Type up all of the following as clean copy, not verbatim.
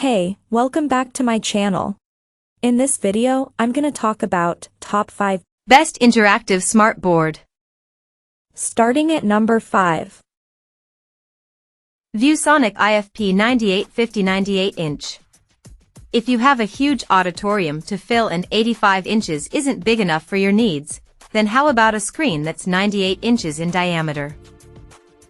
Hey, welcome back to my channel. In this video, I'm gonna talk about top 5 best interactive smartboard. Starting at number 5. ViewSonic IFP 9850 98-inch. If you have a huge auditorium to fill and 85 inches isn't big enough for your needs, then how about a screen that's 98 inches in diameter?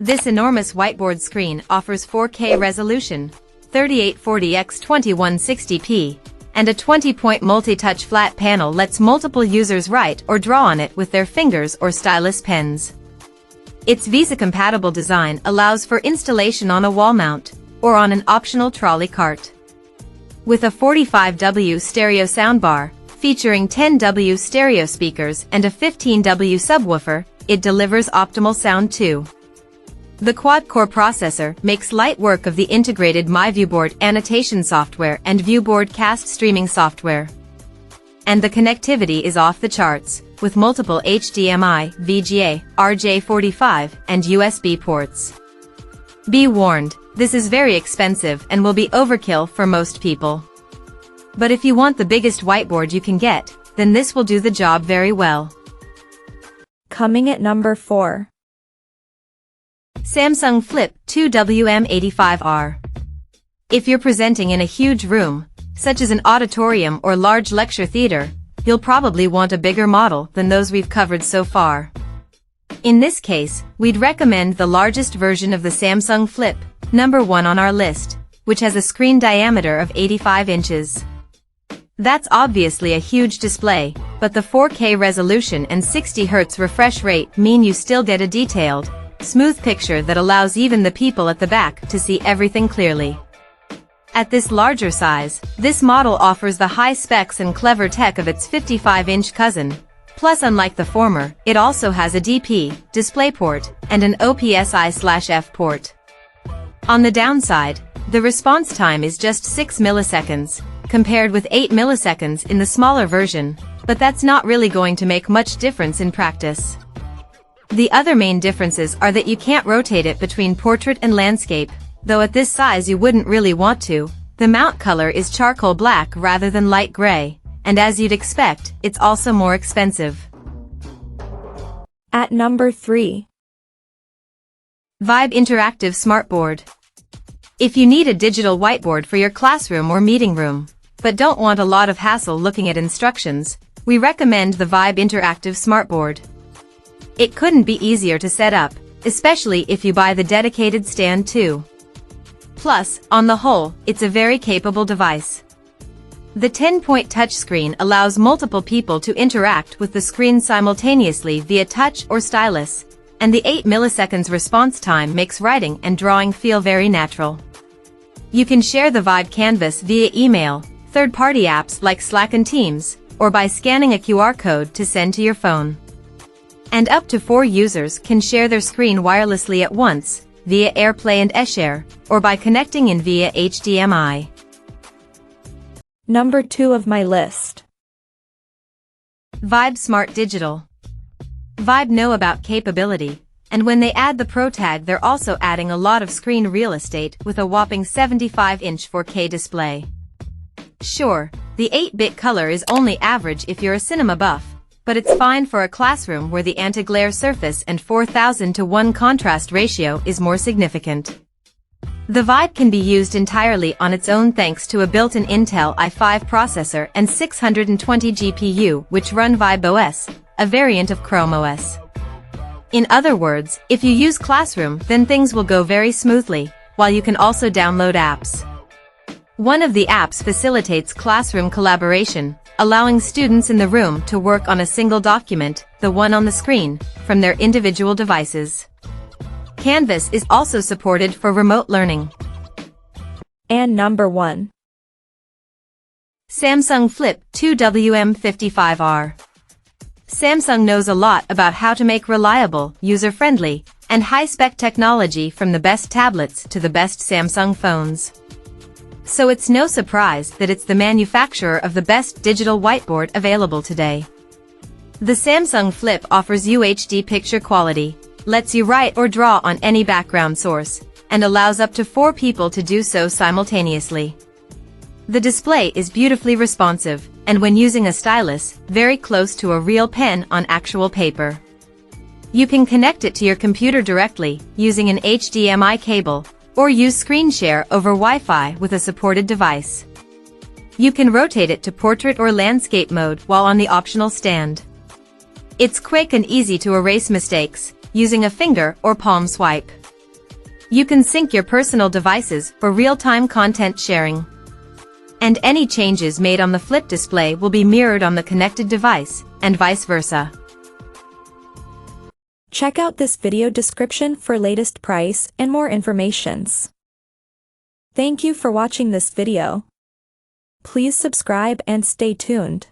This enormous whiteboard screen offers 4K resolution, 3840 x 2160p, and a 20-point multi-touch flat panel lets multiple users write or draw on it with their fingers or stylus pens. Its Visa-compatible design allows for installation on a wall mount, or on an optional trolley cart. With a 45W stereo soundbar, featuring 10W stereo speakers and a 15W subwoofer, it delivers optimal sound too. The quad-core processor makes light work of the integrated MyViewBoard annotation software and ViewBoard cast streaming software. And the connectivity is off the charts, with multiple HDMI, VGA, RJ45, and USB ports. Be warned, this is very expensive and will be overkill for most people. But if you want the biggest whiteboard you can get, then this will do the job very well. Coming at number 4. Samsung Flip 2 WM85R. If you're presenting in a huge room, such as an auditorium or large lecture theater, you'll probably want a bigger model than those we've covered so far. In this case, we'd recommend the largest version of the Samsung Flip, number 1 on our list, which has a screen diameter of 85 inches. That's obviously a huge display, but the 4K resolution and 60 Hz refresh rate mean you still get a detailed, smooth picture that allows even the people at the back to see everything clearly. At this larger size, this model offers the high specs and clever tech of its 55-inch cousin. Plus, unlike the former, it also has a DP, DisplayPort, and an OPSI/F port. On the downside, the response time is just 6 milliseconds, compared with 8 milliseconds in the smaller version, but that's not really going to make much difference in practice. The other main differences are that you can't rotate it between portrait and landscape, though at this size you wouldn't really want to. The mount color is charcoal black rather than light gray, and as you'd expect, it's also more expensive. At number 3. Vibe Interactive Smartboard. If you need a digital whiteboard for your classroom or meeting room, but don't want a lot of hassle looking at instructions, we recommend the Vibe Interactive Smartboard. It couldn't be easier to set up, especially if you buy the dedicated stand too. Plus, on the whole, it's a very capable device. The 10-point touchscreen allows multiple people to interact with the screen simultaneously via touch or stylus, and the 8 milliseconds response time makes writing and drawing feel very natural. You can share the Vibe canvas via email, third-party apps like Slack and Teams, or by scanning a QR code to send to your phone. And up to 4 users can share their screen wirelessly at once, via AirPlay and eShare, or by connecting in via HDMI. Number 2 of my list. Vibe Smart Digital. Vibe know about capability, and when they add the Pro tag they're also adding a lot of screen real estate with a whopping 75-inch 4K display. Sure, the 8-bit color is only average if you're a cinema buff, but it's fine for a classroom where the anti-glare surface and 4000:1 contrast ratio is more significant. The Vibe can be used entirely on its own thanks to a built-in Intel i5 processor and 620 GPU which run Vibe OS, a variant of Chrome OS. In other words, if you use Classroom, then things will go very smoothly, while you can also download apps. One of the apps facilitates classroom collaboration, allowing students in the room to work on a single document, the one on the screen, from their individual devices. Canvas is also supported for remote learning. And number 1. Samsung Flip 2 WM55R. Samsung knows a lot about how to make reliable, user-friendly, and high-spec technology from the best tablets to the best Samsung phones. So it's no surprise that it's the manufacturer of the best digital whiteboard available today. The Samsung Flip offers UHD picture quality, lets you write or draw on any background source, and allows up to 4 people to do so simultaneously. The display is beautifully responsive, and when using a stylus, very close to a real pen on actual paper. You can connect it to your computer directly, using an HDMI cable, or use screen share over Wi-Fi with a supported device. You can rotate it to portrait or landscape mode while on the optional stand. It's quick and easy to erase mistakes, using a finger or palm swipe. You can sync your personal devices for real-time content sharing. And any changes made on the flip display will be mirrored on the connected device, and vice versa. Check out this video description for latest price and more informations. Thank you for watching this video. Please subscribe and stay tuned.